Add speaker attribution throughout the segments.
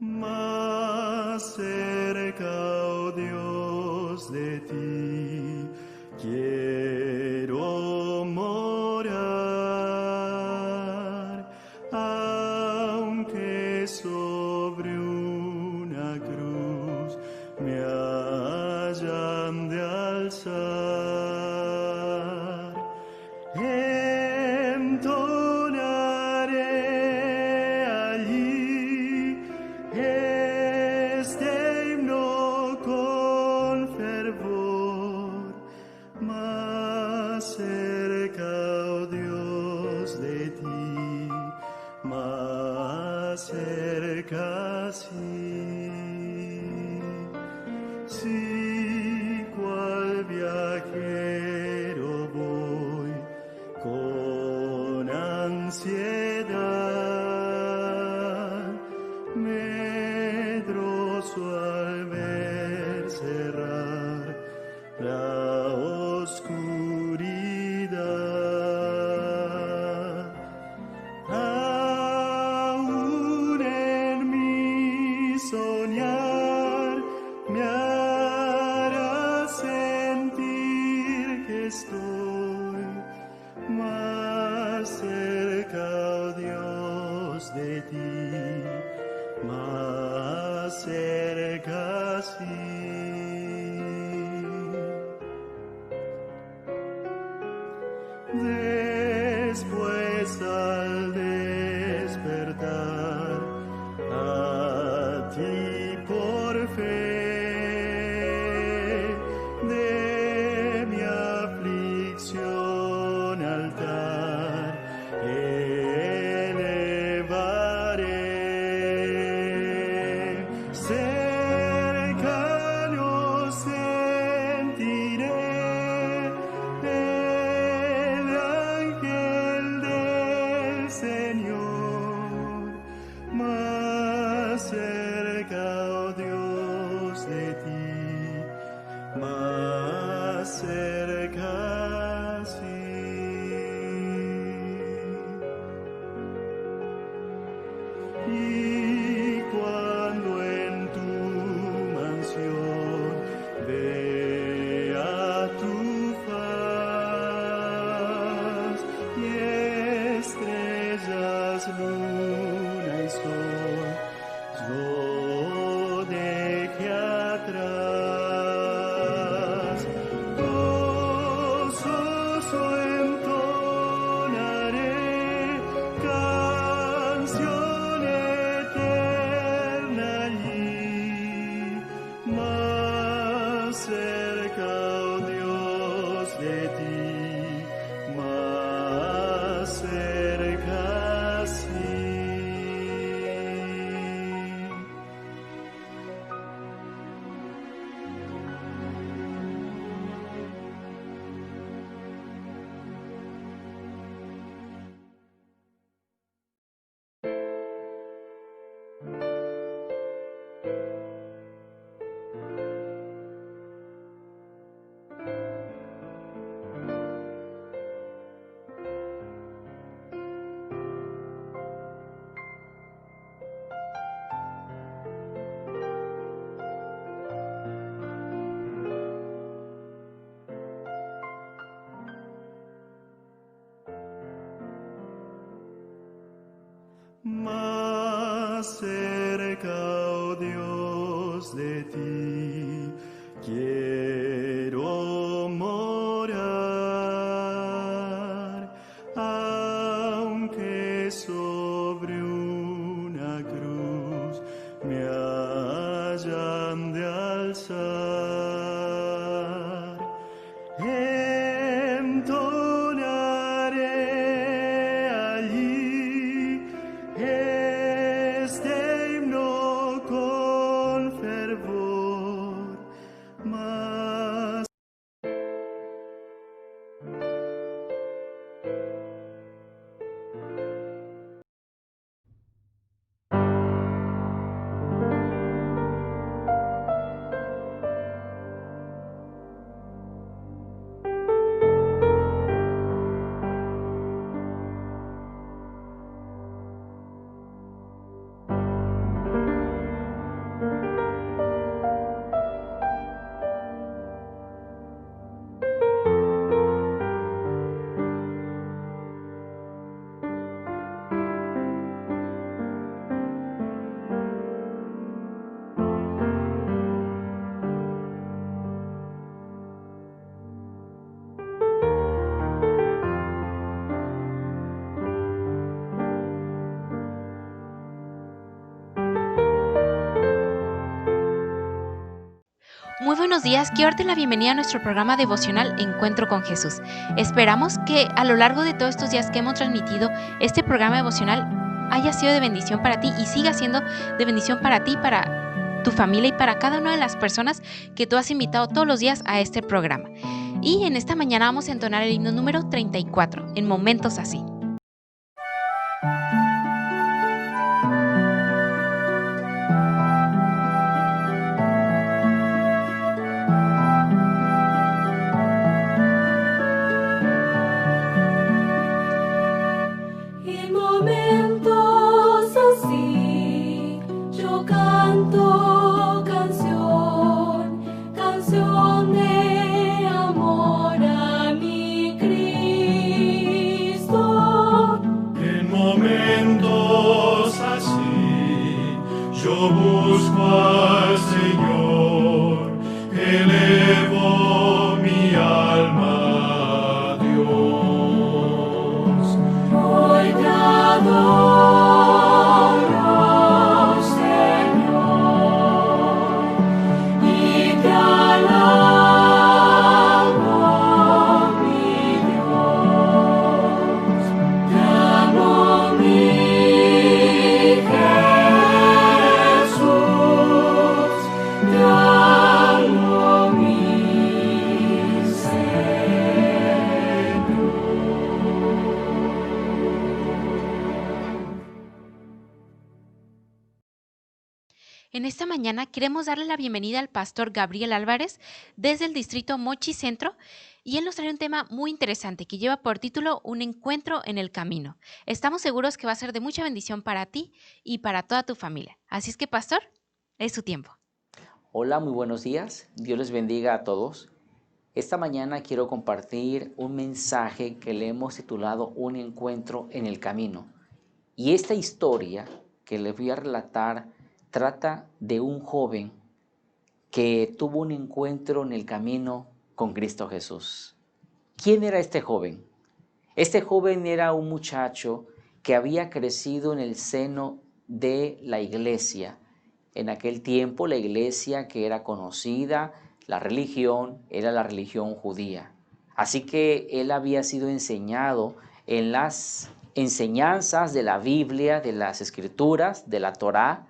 Speaker 1: Más cerca, oh Dios, de ti quiero morar, aunque sobre una cruz me hayan de alzar. Entonaré allí este himno con fervor, más cerca, oh Dios, de ti, más cerca, sí. Sí, cual viajero voy con ansiedad, medroso al ver cerrar la oscuridad. Aún en mi soñar me hará sentir que estoy más cerca, oh Dios, de ti, más cerca, sí. Después al despertar a ti por fe, de mi aflicción altar elevaré. Cercano sentiré el ángel del Señor, más cerca, oh Dios, de ti, más cerca, sí. Y cuando en tu mansión vea tu faz y estrellas, luna y sol, yo deje atrás, gozoso entonaré canción eterna allí, más cerca, oh Dios, de ti, más cerca, sí. Más cerca, oh Dios, de ti quiero morar, aunque sobre una cruz me hayan de alzar. Entonaré allí este himno con fervor, más
Speaker 2: Muy buenos días, quiero darte la bienvenida a nuestro programa devocional Encuentro con Jesús. Esperamos que a lo largo de todos estos días que hemos transmitido este programa devocional haya sido de bendición para ti y siga siendo de bendición para ti, para tu familia y para cada una de las personas que tú has invitado todos los días a este programa. Y en esta mañana vamos a entonar el himno número 34, en momentos así.
Speaker 3: En momentos así, yo canto canción de amor a mi Cristo.
Speaker 1: En momentos así, yo busco al Señor, elevo mi alma a Dios.
Speaker 3: Hoy te adoro, Señor, y te alabo, mi Dios. Te amo, mi Jesús, te amo, mi
Speaker 2: En esta mañana queremos darle la bienvenida al pastor Gabriel Álvarez desde el distrito Mochi Centro y él nos trae un tema muy interesante que lleva por título Un encuentro en el camino. Estamos seguros que va a ser de mucha bendición para ti y para toda tu familia. Así es que, pastor, es su tiempo.
Speaker 4: Hola, muy buenos días. Dios les bendiga a todos. Esta mañana quiero compartir un mensaje que le hemos titulado Un encuentro en el camino. Y esta historia que les voy a relatar trata de un joven que tuvo un encuentro en el camino con Cristo Jesús. ¿Quién era este joven? Este joven era un muchacho que había crecido en el seno de la iglesia. En aquel tiempo la iglesia que era conocida, la religión, era la religión judía. Así que él había sido enseñado en las enseñanzas de la Biblia, de las Escrituras, de la Torá.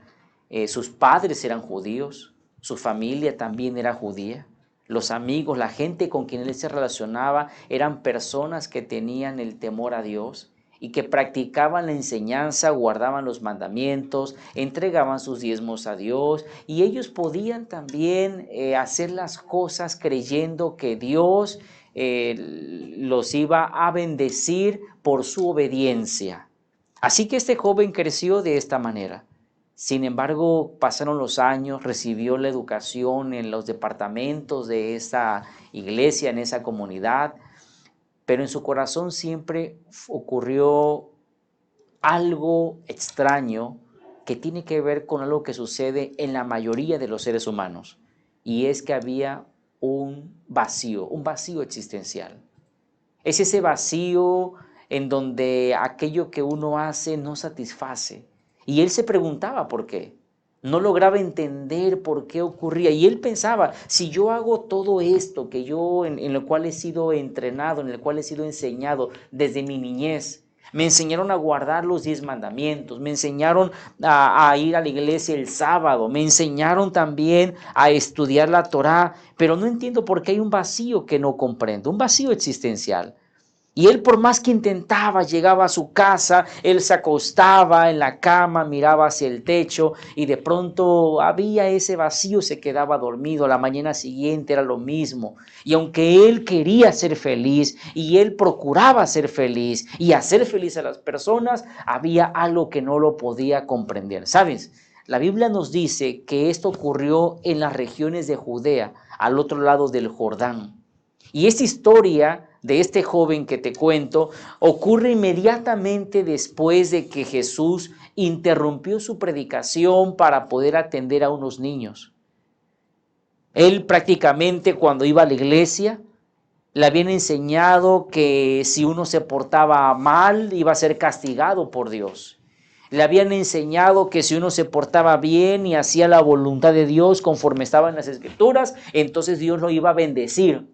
Speaker 4: Sus padres eran judíos, su familia también era judía. Los amigos, la gente con quien él se relacionaba eran personas que tenían el temor a Dios y que practicaban la enseñanza, guardaban los mandamientos, entregaban sus diezmos a Dios y ellos podían también hacer las cosas creyendo que Dios los iba a bendecir por su obediencia. Así que este joven creció de esta manera. Sin embargo, pasaron los años, recibió la educación en los departamentos de esa iglesia, en esa comunidad, pero en su corazón siempre ocurrió algo extraño que tiene que ver con algo que sucede en la mayoría de los seres humanos, y es que había un vacío existencial. Es ese vacío en donde aquello que uno hace no satisface. Y él se preguntaba por qué. No lograba entender por qué ocurría. Y él pensaba, si yo hago todo esto que yo en lo cual he sido entrenado, en el cual he sido enseñado desde mi niñez, me enseñaron a guardar los 10 mandamientos, me enseñaron a ir a la iglesia el sábado, me enseñaron también a estudiar la Torá, pero no entiendo por qué hay un vacío que no comprendo, un vacío existencial. Y él, por más que intentaba, llegaba a su casa, él se acostaba en la cama, miraba hacia el techo y de pronto había ese vacío, se quedaba dormido. La mañana siguiente era lo mismo. Y aunque él quería ser feliz y él procuraba ser feliz y hacer feliz a las personas, había algo que no lo podía comprender. ¿Sabes? La Biblia nos dice que esto ocurrió en las regiones de Judea, al otro lado del Jordán. Y esta historia de este joven que te cuento ocurre inmediatamente después de que Jesús interrumpió su predicación para poder atender a unos niños. Él prácticamente cuando iba a la iglesia le habían enseñado que si uno se portaba mal iba a ser castigado por Dios. Le habían enseñado que si uno se portaba bien y hacía la voluntad de Dios conforme estaba en las Escrituras, entonces Dios lo iba a bendecir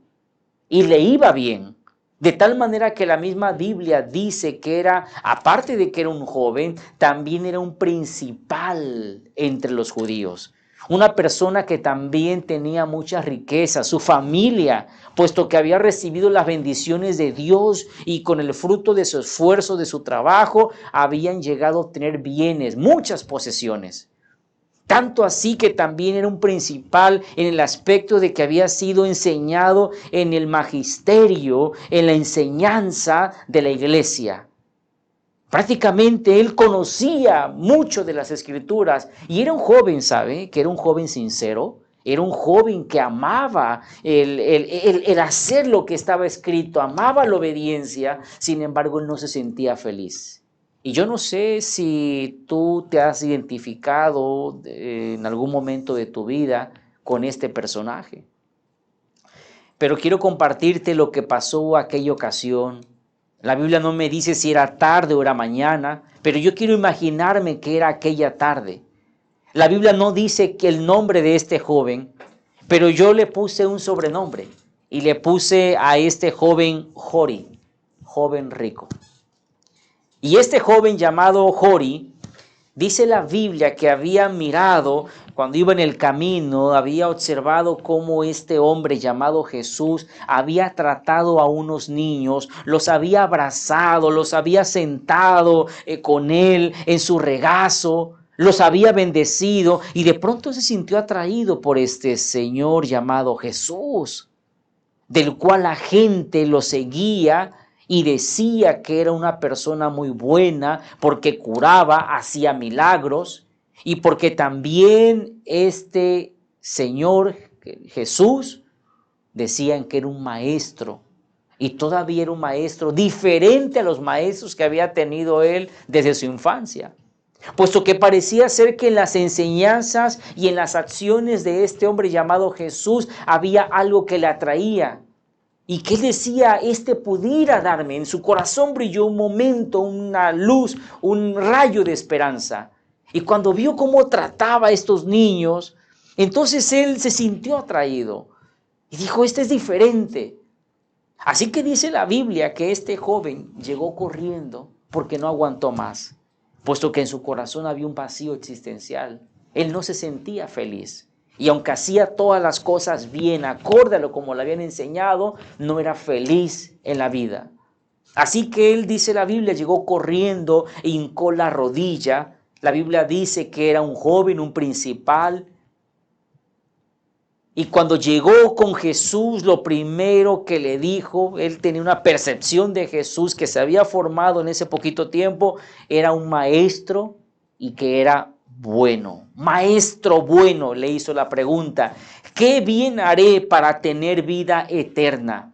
Speaker 4: y le iba bien. De tal manera que la misma Biblia dice que era, aparte de que era un joven, también era un principal entre los judíos. Una persona que también tenía mucha riqueza, su familia, puesto que había recibido las bendiciones de Dios y con el fruto de su esfuerzo, de su trabajo, habían llegado a obtener bienes, muchas posesiones. Tanto así que también era un principal en el aspecto de que había sido enseñado en el magisterio, en la enseñanza de la iglesia. Prácticamente él conocía mucho de las Escrituras y era un joven, ¿sabe? Que era un joven sincero, era un joven que amaba el hacer lo que estaba escrito, amaba la obediencia, sin embargo él no se sentía feliz. Y yo no sé si tú te has identificado en algún momento de tu vida con este personaje, pero quiero compartirte lo que pasó aquella ocasión. La Biblia no me dice si era tarde o era mañana, pero yo quiero imaginarme que era aquella tarde. La Biblia no dice que el nombre de este joven, pero yo le puse un sobrenombre y le puse a este joven Jori, joven rico. Y este joven llamado Jori, dice la Biblia que había mirado cuando iba en el camino, había observado cómo este hombre llamado Jesús había tratado a unos niños, los había abrazado, los había sentado con él en su regazo, los había bendecido y de pronto se sintió atraído por este Señor llamado Jesús, del cual la gente lo seguía y decía que era una persona muy buena porque curaba, hacía milagros y porque también este Señor Jesús decían que era un maestro y todavía era un maestro diferente a los maestros que había tenido él desde su infancia. Puesto que parecía ser que en las enseñanzas y en las acciones de este hombre llamado Jesús había algo que le atraía. Y que él decía, este pudiera darme. En su corazón brilló un momento, una luz, un rayo de esperanza. Y cuando vio cómo trataba a estos niños, entonces él se sintió atraído. Y dijo, este es diferente. Así que dice la Biblia que este joven llegó corriendo porque no aguantó más. Puesto que en su corazón había un vacío existencial. Él no se sentía feliz. Y aunque hacía todas las cosas bien, acorde a lo como le habían enseñado, no era feliz en la vida. Así que él, dice la Biblia, llegó corriendo e hincó la rodilla. La Biblia dice que era un joven, un principal. Y cuando llegó con Jesús, lo primero que le dijo, él tenía una percepción de Jesús que se había formado en ese poquito tiempo, era un maestro y que era bueno. Maestro bueno, le hizo la pregunta, ¿qué bien haré para tener vida eterna?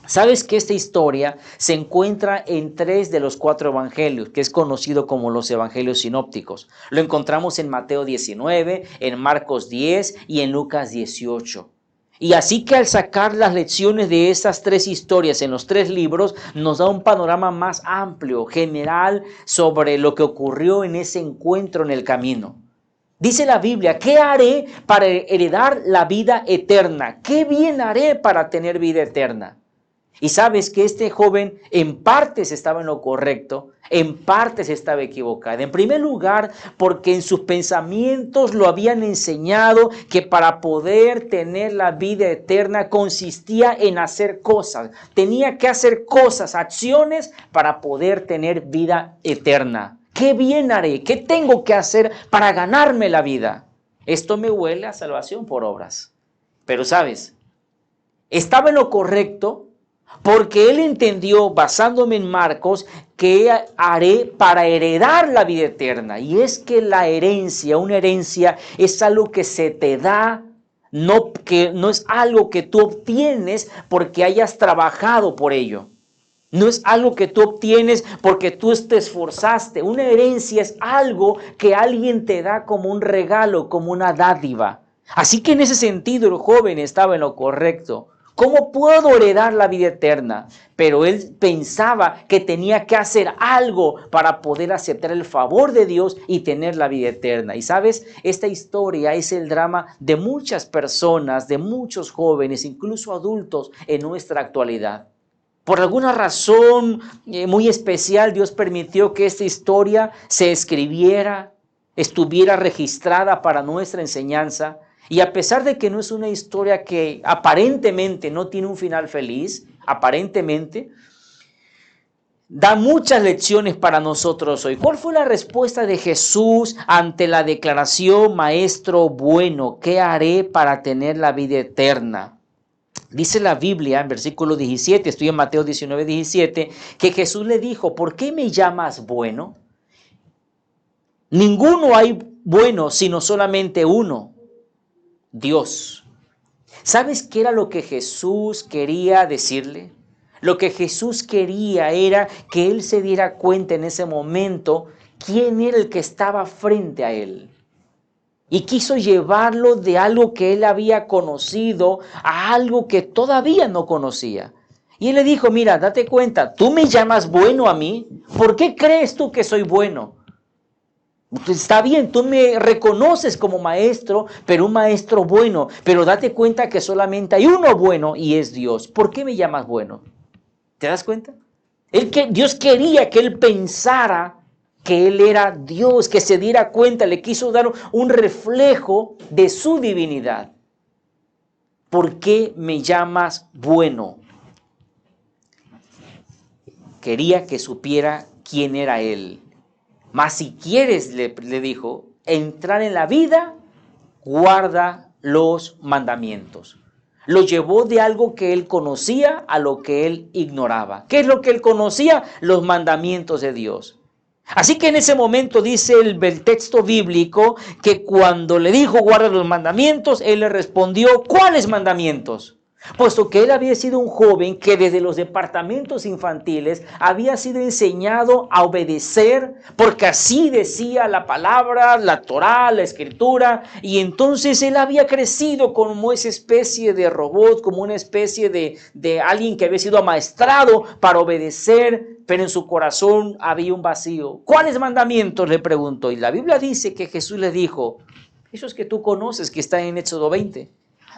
Speaker 4: Sabes que esta historia se encuentra en 3 de los 4 evangelios, que es conocido como los evangelios sinópticos. Lo encontramos en Mateo 19, en Marcos 10 y en Lucas 18. Y así que al sacar las lecciones de estas 3 historias en los 3 libros, nos da un panorama más amplio, general, sobre lo que ocurrió en ese encuentro en el camino. Dice la Biblia, ¿qué haré para heredar la vida eterna? ¿Qué bien haré para tener vida eterna? Y sabes que este joven en partes estaba en lo correcto, en partes estaba equivocado. En primer lugar, porque en sus pensamientos lo habían enseñado que para poder tener la vida eterna consistía en hacer cosas. Tenía que hacer cosas, acciones para poder tener vida eterna. ¿Qué bien haré? ¿Qué tengo que hacer para ganarme la vida? Esto me huele a salvación por obras. Pero sabes, estaba en lo correcto, porque él entendió, basándome en Marcos, que haré para heredar la vida eterna. Y es que la herencia, una herencia, es algo que se te da, no es algo que tú obtienes porque hayas trabajado por ello. No es algo que tú obtienes porque tú te esforzaste. Una herencia es algo que alguien te da como un regalo, como una dádiva. Así que en ese sentido el joven estaba en lo correcto. ¿Cómo puedo heredar la vida eterna? Pero él pensaba que tenía que hacer algo para poder aceptar el favor de Dios y tener la vida eterna. Y sabes, esta historia es el drama de muchas personas, de muchos jóvenes, incluso adultos en nuestra actualidad. Por alguna razón muy especial, Dios permitió que esta historia se escribiera, estuviera registrada para nuestra enseñanza. Y a pesar de que no es una historia que aparentemente no tiene un final feliz, aparentemente, da muchas lecciones para nosotros hoy. ¿Cuál fue la respuesta de Jesús ante la declaración, Maestro bueno, ¿qué haré para tener la vida eterna? Dice la Biblia en versículo 17, estoy en Mateo 19, 17, que Jesús le dijo, ¿por qué me llamas bueno? Ninguno hay bueno, sino solamente uno, Dios. ¿Sabes qué era lo que Jesús quería decirle? Lo que Jesús quería era que él se diera cuenta en ese momento quién era el que estaba frente a él. Y quiso llevarlo de algo que él había conocido a algo que todavía no conocía. Y él le dijo, mira, date cuenta, tú me llamas bueno a mí. ¿Por qué crees tú que soy bueno? Está bien, tú me reconoces como maestro, pero un maestro bueno. Pero date cuenta que solamente hay uno bueno y es Dios. ¿Por qué me llamas bueno? ¿Te das cuenta? Dios quería que él pensara que él era Dios, que se diera cuenta, le quiso dar un reflejo de su divinidad. ¿Por qué me llamas bueno? Quería que supiera quién era él. Mas si quieres, le dijo, entrar en la vida, guarda los mandamientos. Lo llevó de algo que él conocía a lo que él ignoraba. ¿Qué es lo que él conocía? Los mandamientos de Dios. Así que en ese momento dice el texto bíblico que cuando le dijo guarda los mandamientos, él le respondió, ¿cuáles mandamientos? Puesto que él había sido un joven que desde los departamentos infantiles había sido enseñado a obedecer, porque así decía la palabra, la Torá, la Escritura, y entonces él había crecido como esa especie de robot, como una especie de alguien que había sido amaestrado para obedecer, pero en su corazón había un vacío. ¿Cuáles mandamientos? Le preguntó, y la Biblia dice que Jesús le dijo, esos que tú conoces, que están en Éxodo 20.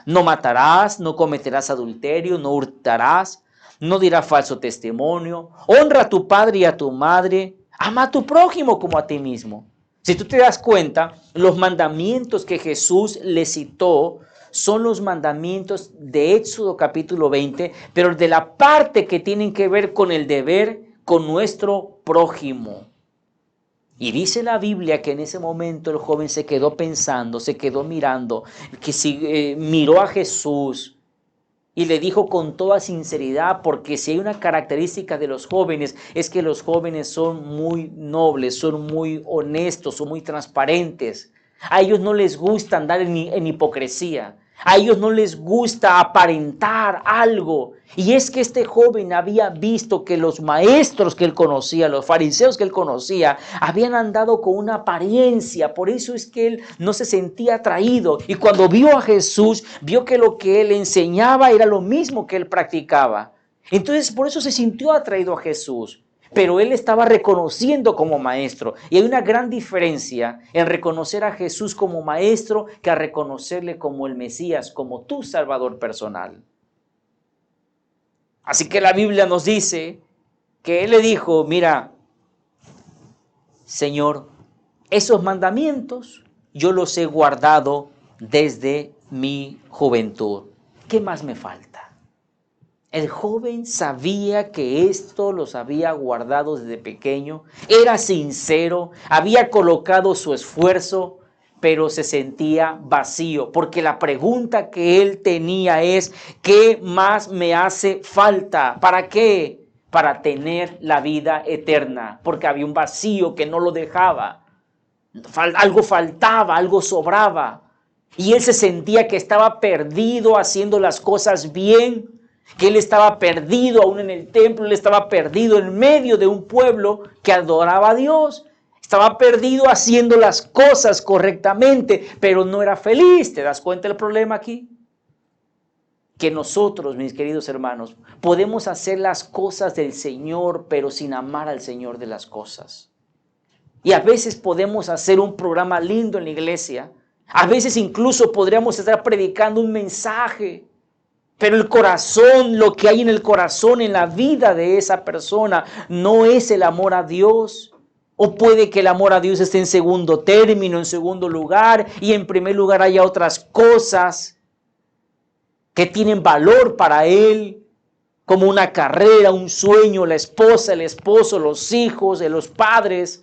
Speaker 4: No matarás, no cometerás adulterio, no hurtarás, no dirás falso testimonio, honra a tu padre y a tu madre, ama a tu prójimo como a ti mismo. Si tú te das cuenta, los mandamientos que Jesús le citó son los mandamientos de Éxodo capítulo 20, pero de la parte que tienen que ver con el deber con nuestro prójimo. Y dice la Biblia que en ese momento el joven se quedó pensando, se quedó mirando, que miró a Jesús y le dijo con toda sinceridad, porque si hay una característica de los jóvenes es que los jóvenes son muy nobles, son muy honestos, son muy transparentes. A ellos no les gusta andar en hipocresía. A ellos no les gusta aparentar algo. Y es que este joven había visto que los maestros que él conocía, los fariseos que él conocía, habían andado con una apariencia. Por eso es que él no se sentía atraído. Y cuando vio a Jesús, vio que lo que él enseñaba era lo mismo que él practicaba. Entonces por eso se sintió atraído a Jesús. Pero él estaba reconociendo como maestro. Y hay una gran diferencia en reconocer a Jesús como maestro que a reconocerle como el Mesías, como tu Salvador personal. Así que la Biblia nos dice que él le dijo, mira, Señor, esos mandamientos yo los he guardado desde mi juventud. ¿Qué más me falta? El joven sabía que esto los había guardado desde pequeño, era sincero, había colocado su esfuerzo, pero se sentía vacío, porque la pregunta que él tenía es, ¿qué más me hace falta? ¿Para qué? Para tener la vida eterna, porque había un vacío que no lo dejaba, algo faltaba, algo sobraba, y él se sentía que estaba perdido haciendo las cosas bien, que él estaba perdido aún en el templo, él estaba perdido en medio de un pueblo que adoraba a Dios, estaba perdido haciendo las cosas correctamente, pero no era feliz. ¿Te das cuenta del problema aquí? que nosotros, mis queridos hermanos, podemos hacer las cosas del Señor, pero sin amar al Señor de las cosas. Y a veces podemos hacer un programa lindo en la iglesia. A veces incluso podríamos estar predicando un mensaje. Pero el corazón, lo que hay en el corazón, en la vida de esa persona, no es el amor a Dios. O puede que el amor a Dios esté en segundo término, en segundo lugar, y en primer lugar haya otras cosas que tienen valor para él, como una carrera, un sueño, la esposa, el esposo, los hijos, los padres.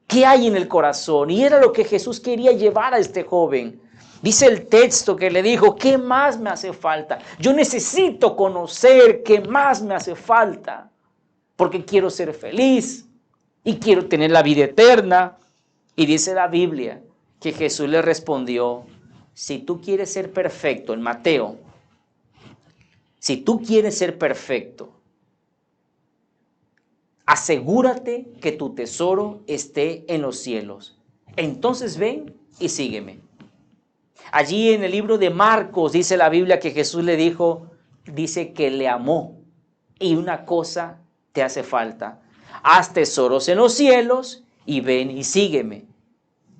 Speaker 4: ¿Qué hay en el corazón? Y era lo que Jesús quería llevar a este joven. Dice el texto que le dijo, ¿qué más me hace falta? Yo necesito conocer qué más me hace falta, porque quiero ser feliz y quiero tener la vida eterna. Y dice la Biblia que Jesús le respondió, si tú quieres ser perfecto, en Mateo, si tú quieres ser perfecto, asegúrate que tu tesoro esté en los cielos. Entonces ven y sígueme. Allí en el libro de Marcos dice la Biblia que Jesús le dijo, dice que le amó. Y una cosa te hace falta. Haz tesoros en los cielos y ven y sígueme.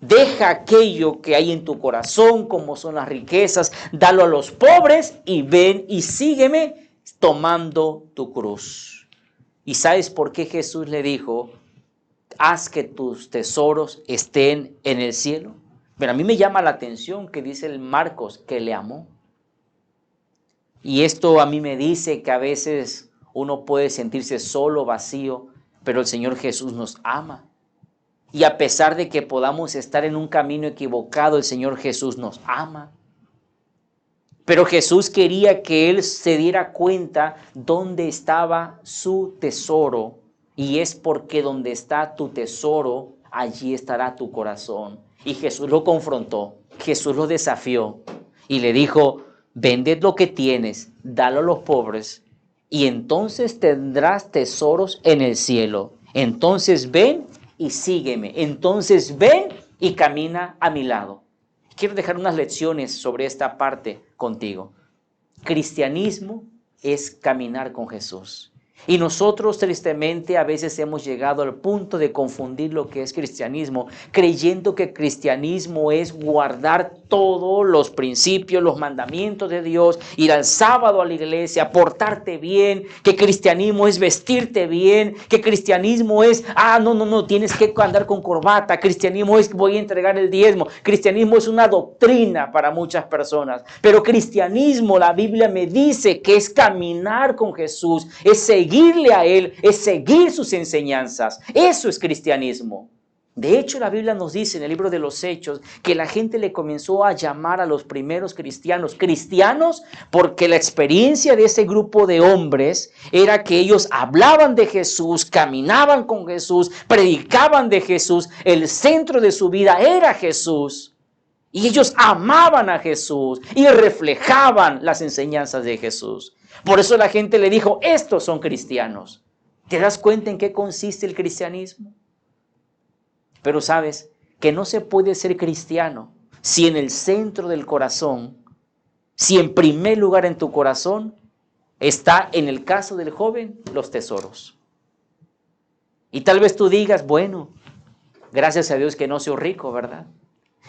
Speaker 4: Deja aquello que hay en tu corazón, como son las riquezas, dalo a los pobres y ven y sígueme tomando tu cruz. ¿Y sabes por qué Jesús le dijo, haz que tus tesoros estén en el cielo? Pero a mí me llama la atención que dice el Marcos que le amó. Y esto a mí me dice que a veces uno puede sentirse solo, vacío, pero el Señor Jesús nos ama. Y a pesar de que podamos estar en un camino equivocado, el Señor Jesús nos ama. Pero Jesús quería que él se diera cuenta dónde estaba su tesoro. Y es porque donde está tu tesoro, allí estará tu corazón. Y Jesús lo confrontó, Jesús lo desafió y le dijo, vende lo que tienes, dalo a los pobres y entonces tendrás tesoros en el cielo. Entonces ven y sígueme. Entonces ven y camina a mi lado. Quiero dejar unas lecciones sobre esta parte contigo. Cristianismo es caminar con Jesús. Y nosotros tristemente a veces hemos llegado al punto de confundir lo que es cristianismo, creyendo que cristianismo es guardar todos los principios, los mandamientos de Dios, ir al sábado a la iglesia, portarte bien, que cristianismo es vestirte bien, que cristianismo es, no, tienes que andar con corbata, cristianismo es voy a entregar el diezmo, cristianismo es una doctrina para muchas personas, pero cristianismo, la Biblia me dice que es caminar con Jesús, es seguirle a Él, es seguir sus enseñanzas. Eso es cristianismo. De hecho, la Biblia nos dice en el libro de los Hechos que la gente le comenzó a llamar a los primeros cristianos porque la experiencia de ese grupo de hombres era que ellos hablaban de Jesús, caminaban con Jesús, predicaban de Jesús, el centro de su vida era Jesús. Y ellos amaban a Jesús y reflejaban las enseñanzas de Jesús. Por eso la gente le dijo, estos son cristianos. ¿Te das cuenta en qué consiste el cristianismo? Pero sabes que no se puede ser cristiano si en el centro del corazón, si en primer lugar en tu corazón está, en el caso del joven, los tesoros. Y tal vez tú digas, bueno, gracias a Dios que no soy rico, ¿verdad?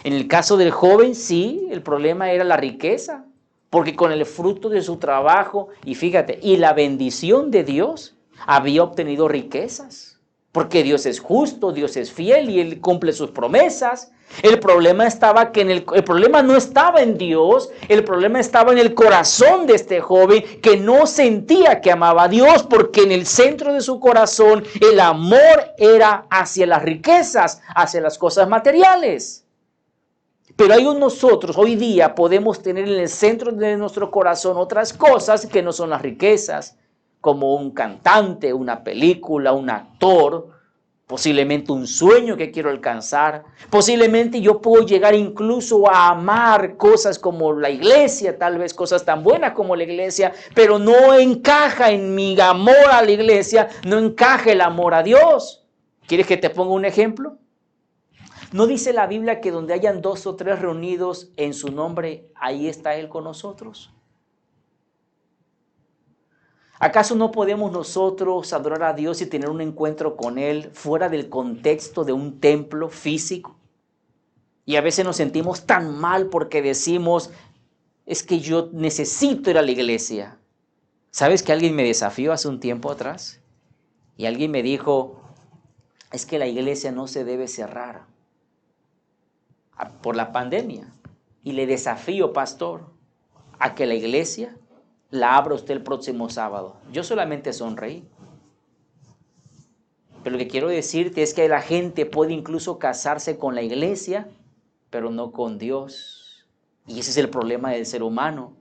Speaker 4: En el caso del joven, sí, el problema era la riqueza, porque con el fruto de su trabajo, y fíjate, y la bendición de Dios, había obtenido riquezas. Porque Dios es justo, Dios es fiel y Él cumple sus promesas. El problema estaba que el problema no estaba en Dios, el problema estaba en el corazón de este joven que no sentía que amaba a Dios, porque en el centro de su corazón el amor era hacia las riquezas, hacia las cosas materiales. Pero hay nosotros hoy día podemos tener en el centro de nuestro corazón otras cosas que no son las riquezas, como un cantante, una película, un actor, posiblemente un sueño que quiero alcanzar. Posiblemente yo puedo llegar incluso a amar cosas como la iglesia, tal vez cosas tan buenas como la iglesia, pero no encaja en mi amor a la iglesia, no encaja el amor a Dios. ¿Quieres que te ponga un ejemplo? ¿No dice la Biblia que donde hayan 2 o 3 reunidos en su nombre, ahí está Él con nosotros? ¿Acaso no podemos nosotros adorar a Dios y tener un encuentro con Él fuera del contexto de un templo físico? Y a veces nos sentimos tan mal porque decimos, es que yo necesito ir a la iglesia. ¿Sabes que alguien me desafió hace un tiempo atrás? Y alguien me dijo, es que la iglesia no se debe cerrar por la pandemia. Y le desafío, pastor, a que la iglesia la abra usted el próximo sábado. Yo solamente sonreí. Pero lo que quiero decirte es que la gente puede incluso casarse con la iglesia, pero no con Dios. Y ese es el problema del ser humano.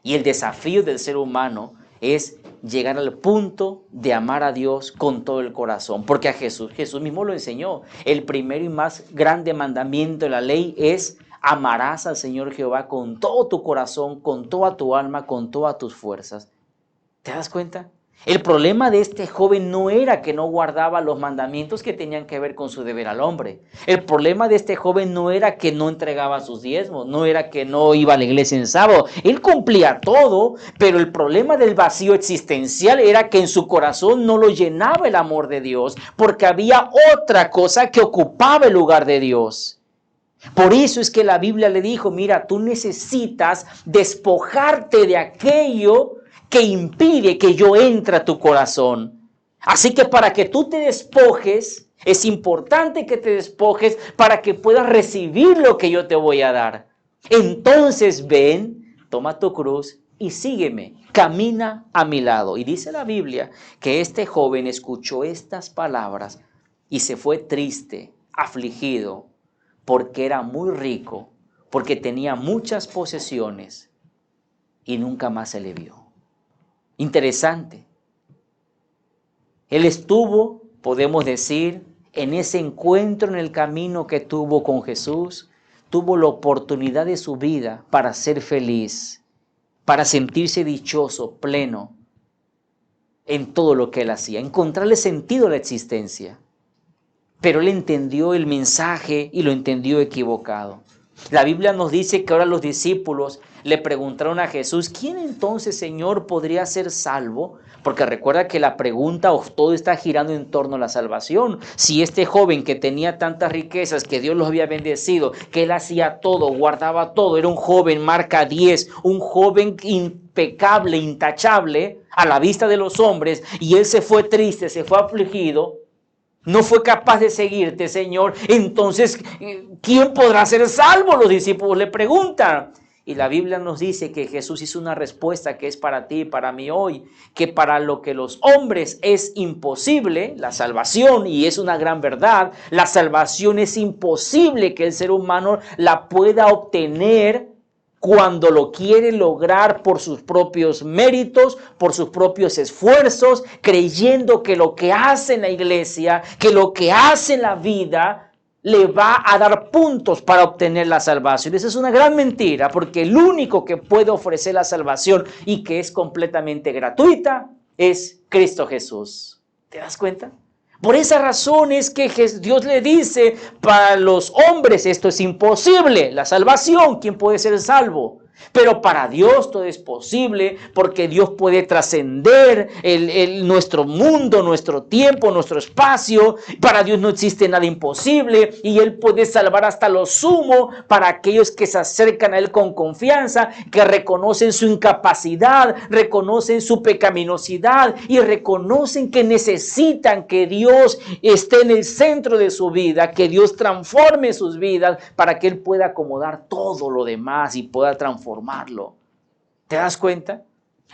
Speaker 4: Y el desafío del ser humano es llegar al punto de amar a Dios con todo el corazón. Porque a Jesús mismo lo enseñó. El primero y más grande mandamiento de la ley es: amarás al Señor Jehová con todo tu corazón, con toda tu alma, con todas tus fuerzas. ¿Te das cuenta? El problema de este joven no era que no guardaba los mandamientos que tenían que ver con su deber al hombre. El problema de este joven no era que no entregaba sus diezmos, no era que no iba a la iglesia en sábado. Él cumplía todo, pero el problema del vacío existencial era que en su corazón no lo llenaba el amor de Dios, porque había otra cosa que ocupaba el lugar de Dios. Por eso es que la Biblia le dijo, mira, tú necesitas despojarte de aquello que impide que yo entre a tu corazón. Así que para que tú te despojes, es importante que te despojes para que puedas recibir lo que yo te voy a dar. Entonces ven, toma tu cruz y sígueme, camina a mi lado. Y dice la Biblia que este joven escuchó estas palabras y se fue triste, afligido, porque era muy rico, porque tenía muchas posesiones y nunca más se le vio. Interesante. Él estuvo, podemos decir, en ese encuentro en el camino que tuvo con Jesús, tuvo la oportunidad de su vida para ser feliz, para sentirse dichoso, pleno en todo lo que él hacía, encontrarle sentido a la existencia. Pero él entendió el mensaje y lo entendió equivocado. La Biblia nos dice que ahora los discípulos le preguntaron a Jesús, ¿quién entonces, Señor, podría ser salvo? Porque recuerda que la pregunta o todo está girando en torno a la salvación. Si este joven que tenía tantas riquezas, que Dios los había bendecido, que él hacía todo, guardaba todo, era un joven marca 10, un joven impecable, intachable a la vista de los hombres, y él se fue triste, se fue afligido, no fue capaz de seguirte, Señor, entonces, ¿quién podrá ser salvo? Los discípulos le preguntan. Y la Biblia nos dice que Jesús hizo una respuesta que es para ti y para mí hoy, que para lo que los hombres es imposible, la salvación, y es una gran verdad, la salvación es imposible que el ser humano la pueda obtener cuando lo quiere lograr por sus propios méritos, por sus propios esfuerzos, creyendo que lo que hace en la iglesia, que lo que hace en la vida, le va a dar puntos para obtener la salvación. Esa es una gran mentira, porque el único que puede ofrecer la salvación y que es completamente gratuita es Cristo Jesús. ¿Te das cuenta? Por esa razón es que Dios le dice, para los hombres esto es imposible, la salvación, ¿quién puede ser salvo? Pero para Dios todo es posible, porque Dios puede trascender nuestro mundo, nuestro tiempo, nuestro espacio. Para Dios no existe nada imposible y Él puede salvar hasta lo sumo para aquellos que se acercan a Él con confianza, que reconocen su incapacidad, reconocen su pecaminosidad y reconocen que necesitan que Dios esté en el centro de su vida, que Dios transforme sus vidas para que Él pueda acomodar todo lo demás y pueda transformarlo. ¿Te das cuenta?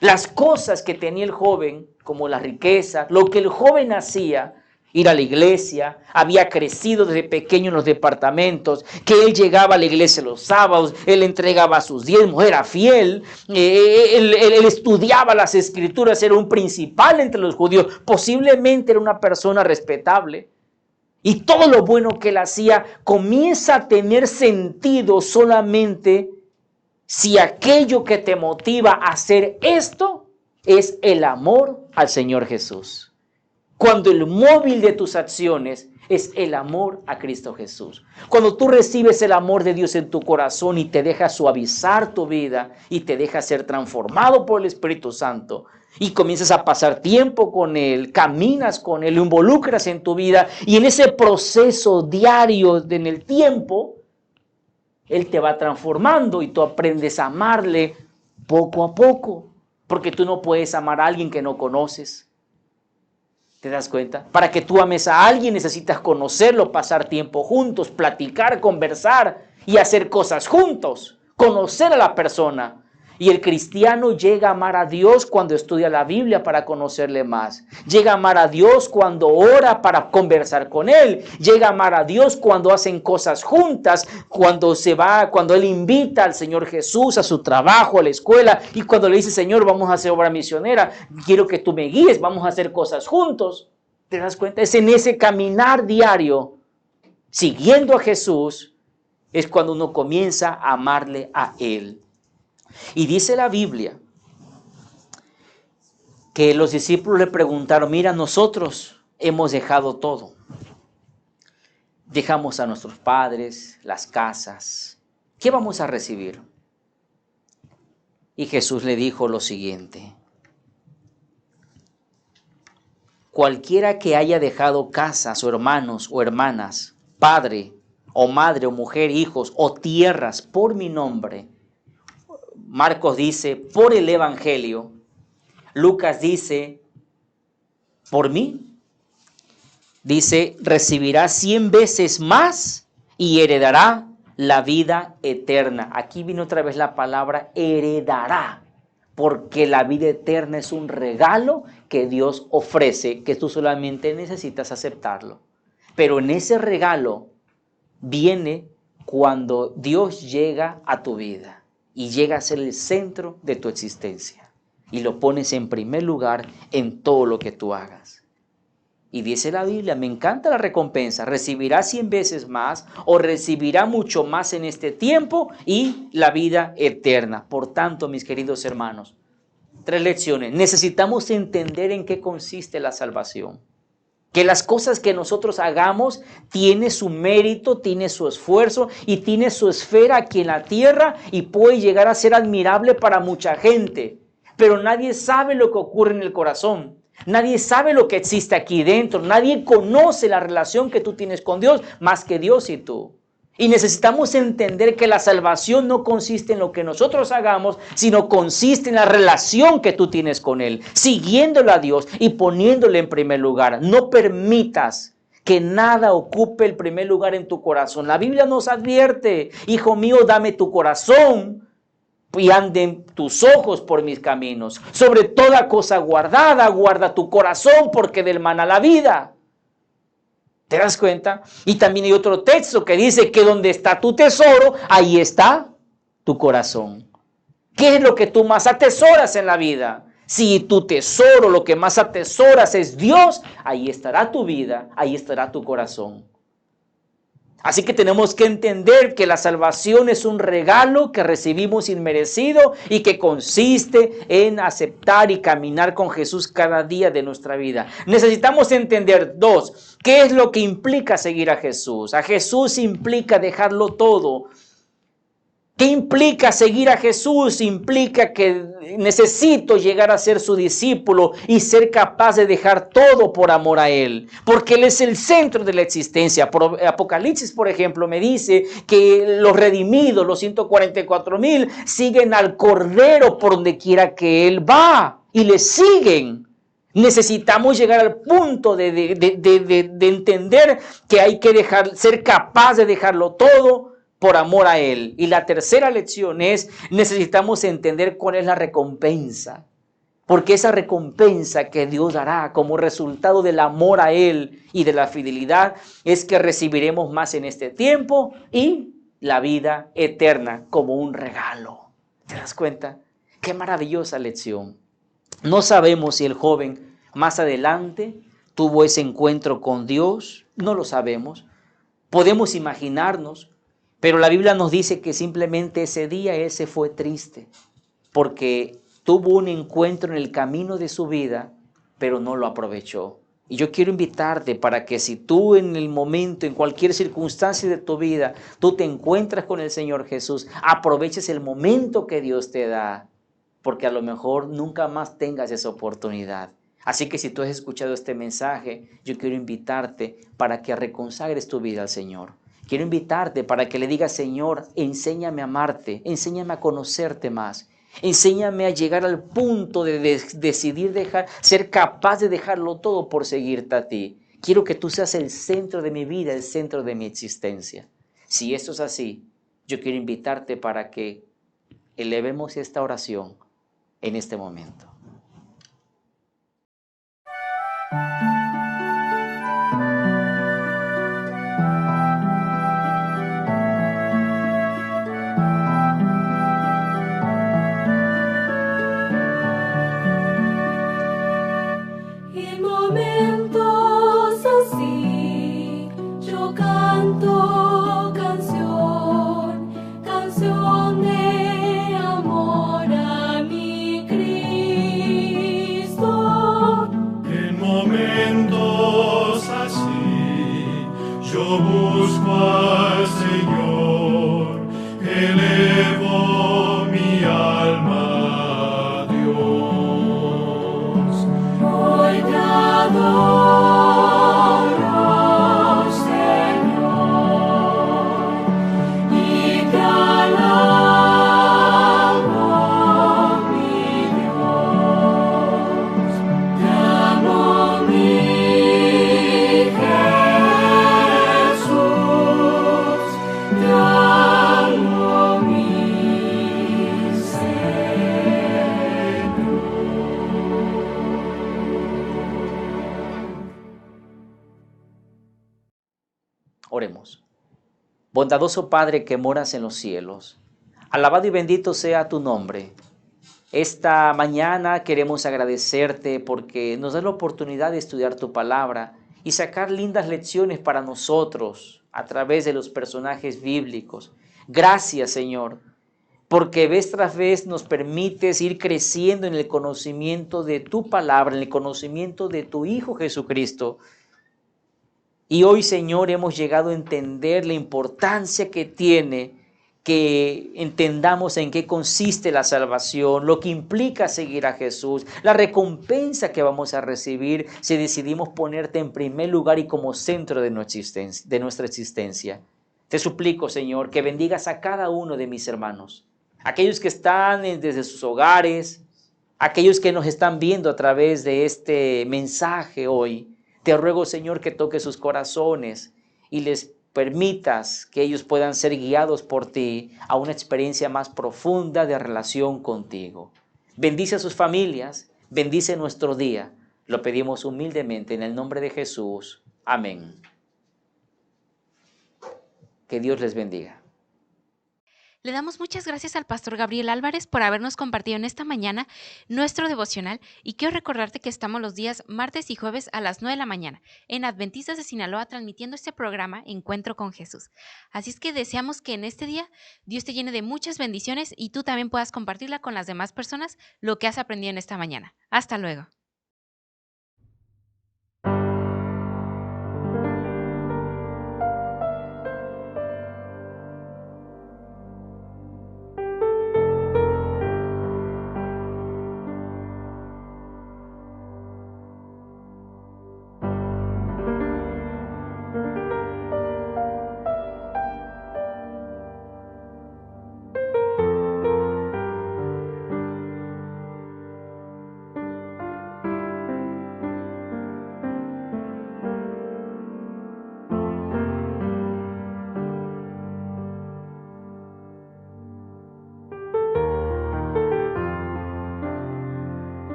Speaker 4: Las cosas que tenía el joven, como la riqueza, lo que el joven hacía, ir a la iglesia, había crecido desde pequeño en los departamentos, que él llegaba a la iglesia los sábados, él entregaba sus diezmos, era fiel, él estudiaba las escrituras, era un principal entre los judíos, posiblemente era una persona respetable. Y todo lo bueno que él hacía comienza a tener sentido solamente si aquello que te motiva a hacer esto es el amor al Señor Jesús. Cuando el móvil de tus acciones es el amor a Cristo Jesús. Cuando tú recibes el amor de Dios en tu corazón y te dejas suavizar tu vida y te dejas ser transformado por el Espíritu Santo, y comienzas a pasar tiempo con Él, caminas con Él, lo involucras en tu vida y en ese proceso diario en el tiempo, Él te va transformando y tú aprendes a amarle poco a poco, porque tú no puedes amar a alguien que no conoces. ¿Te das cuenta? Para que tú ames a alguien necesitas conocerlo, pasar tiempo juntos, platicar, conversar y hacer cosas juntos, conocer a la persona. Y el cristiano llega a amar a Dios cuando estudia la Biblia para conocerle más. Llega a amar a Dios cuando ora para conversar con Él. Llega a amar a Dios cuando hacen cosas juntas, cuando Él invita al Señor Jesús a su trabajo, a la escuela, y cuando le dice, Señor, vamos a hacer obra misionera, quiero que tú me guíes, vamos a hacer cosas juntos. ¿Te das cuenta? Es en ese caminar diario, siguiendo a Jesús, es cuando uno comienza a amarle a Él. Y dice la Biblia que los discípulos le preguntaron, mira, nosotros hemos dejado todo. Dejamos a nuestros padres, las casas. ¿Qué vamos a recibir? Y Jesús le dijo lo siguiente. Cualquiera que haya dejado casas o hermanos o hermanas, padre o madre o mujer, hijos o tierras por mi nombre, Marcos dice, por el Evangelio. Lucas dice, por mí. Dice, recibirá 100 veces más y heredará la vida eterna. Aquí viene otra vez la palabra heredará, porque la vida eterna es un regalo que Dios ofrece, que tú solamente necesitas aceptarlo. Pero en ese regalo viene cuando Dios llega a tu vida. Y llega a ser el centro de tu existencia. Y lo pones en primer lugar en todo lo que tú hagas. Y dice la Biblia, me encanta la recompensa, recibirá 100 veces más o recibirá mucho más en este tiempo y la vida eterna. Por tanto, mis queridos hermanos, 3 lecciones. Necesitamos entender en qué consiste la salvación. Que las cosas que nosotros hagamos tiene su mérito, tiene su esfuerzo y tiene su esfera aquí en la tierra y puede llegar a ser admirable para mucha gente. Pero nadie sabe lo que ocurre en el corazón. Nadie sabe lo que existe aquí dentro. Nadie conoce la relación que tú tienes con Dios más que Dios y tú. Y necesitamos entender que la salvación no consiste en lo que nosotros hagamos, sino consiste en la relación que tú tienes con Él, siguiéndolo a Dios y poniéndole en primer lugar. No permitas que nada ocupe el primer lugar en tu corazón. La Biblia nos advierte, hijo mío, dame tu corazón y anden tus ojos por mis caminos. Sobre toda cosa guardada, guarda tu corazón porque del mana la vida. ¿Te das cuenta? Y también hay otro texto que dice que donde está tu tesoro, ahí está tu corazón. ¿Qué es lo que tú más atesoras en la vida? Si tu tesoro, lo que más atesoras es Dios, ahí estará tu vida, ahí estará tu corazón. Así que tenemos que entender que la salvación es un regalo que recibimos inmerecido y que consiste en aceptar y caminar con Jesús cada día de nuestra vida. Necesitamos entender 2, ¿qué es lo que implica seguir a Jesús? A Jesús implica dejarlo todo. ¿Qué implica seguir a Jesús? Implica que necesito llegar a ser su discípulo y ser capaz de dejar todo por amor a Él, porque Él es el centro de la existencia. Apocalipsis, por ejemplo, me dice que los redimidos, los 144,000, siguen al Cordero por donde quiera que Él va y le siguen. Necesitamos llegar al punto de entender que hay que ser capaz de dejarlo todo por amor a Él. Y la tercera lección es, necesitamos entender cuál es la recompensa. Porque esa recompensa que Dios dará como resultado del amor a Él y de la fidelidad es que recibiremos más en este tiempo y la vida eterna como un regalo. ¿Te das cuenta? Qué maravillosa lección. No sabemos si el joven más adelante tuvo ese encuentro con Dios. No lo sabemos. Podemos imaginarnos. Pero la Biblia nos dice que simplemente ese día él se fue triste porque tuvo un encuentro en el camino de su vida, pero no lo aprovechó. Y yo quiero invitarte para que si tú en el momento, en cualquier circunstancia de tu vida, tú te encuentras con el Señor Jesús, aproveches el momento que Dios te da porque a lo mejor nunca más tengas esa oportunidad. Así que si tú has escuchado este mensaje, yo quiero invitarte para que reconsagres tu vida al Señor. Quiero invitarte para que le digas, Señor, enséñame a amarte, enséñame a conocerte más. Enséñame a llegar al punto de decidir ser capaz de dejarlo todo por seguirte a ti. Quiero que tú seas el centro de mi vida, el centro de mi existencia. Si esto es así, yo quiero invitarte para que elevemos esta oración en este momento.
Speaker 3: En momentos así yo canto canción de amor a mi Cristo.
Speaker 1: En momentos así yo busco al Señor, elevo mi alma a Dios.
Speaker 3: Hoy te adoro, Señor, y te alabo, mi Dios. Te amo, mi Jesús, te amo, mi
Speaker 4: Oremos. Bondadoso Padre que moras en los cielos, alabado y bendito sea tu nombre. Esta mañana queremos agradecerte porque nos das la oportunidad de estudiar tu palabra y sacar lindas lecciones para nosotros a través de los personajes bíblicos. Gracias, Señor, porque vez tras vez nos permites ir creciendo en el conocimiento de tu palabra, en el conocimiento de tu Hijo Jesucristo. Y hoy, Señor, hemos llegado a entender la importancia que tiene que entendamos en qué consiste la salvación, lo que implica seguir a Jesús, la recompensa que vamos a recibir si decidimos ponerte en primer lugar y como centro de nuestra existencia. Te suplico, Señor, que bendigas a cada uno de mis hermanos, aquellos que están desde sus hogares, aquellos que nos están viendo a través de este mensaje hoy. Te ruego, Señor, que toques sus corazones y les permitas que ellos puedan ser guiados por ti a una experiencia más profunda de relación contigo. Bendice a sus familias, bendice nuestro día. Lo pedimos humildemente en el nombre de Jesús. Amén. Que Dios les bendiga.
Speaker 2: Le damos muchas gracias al pastor Gabriel Álvarez por habernos compartido en esta mañana nuestro devocional y quiero recordarte que estamos los días martes y jueves a las 9 de la mañana en Adventistas de Sinaloa transmitiendo este programa Encuentro con Jesús. Así es que deseamos que en este día Dios te llene de muchas bendiciones y tú también puedas compartirla con las demás personas lo que has aprendido en esta mañana. Hasta luego.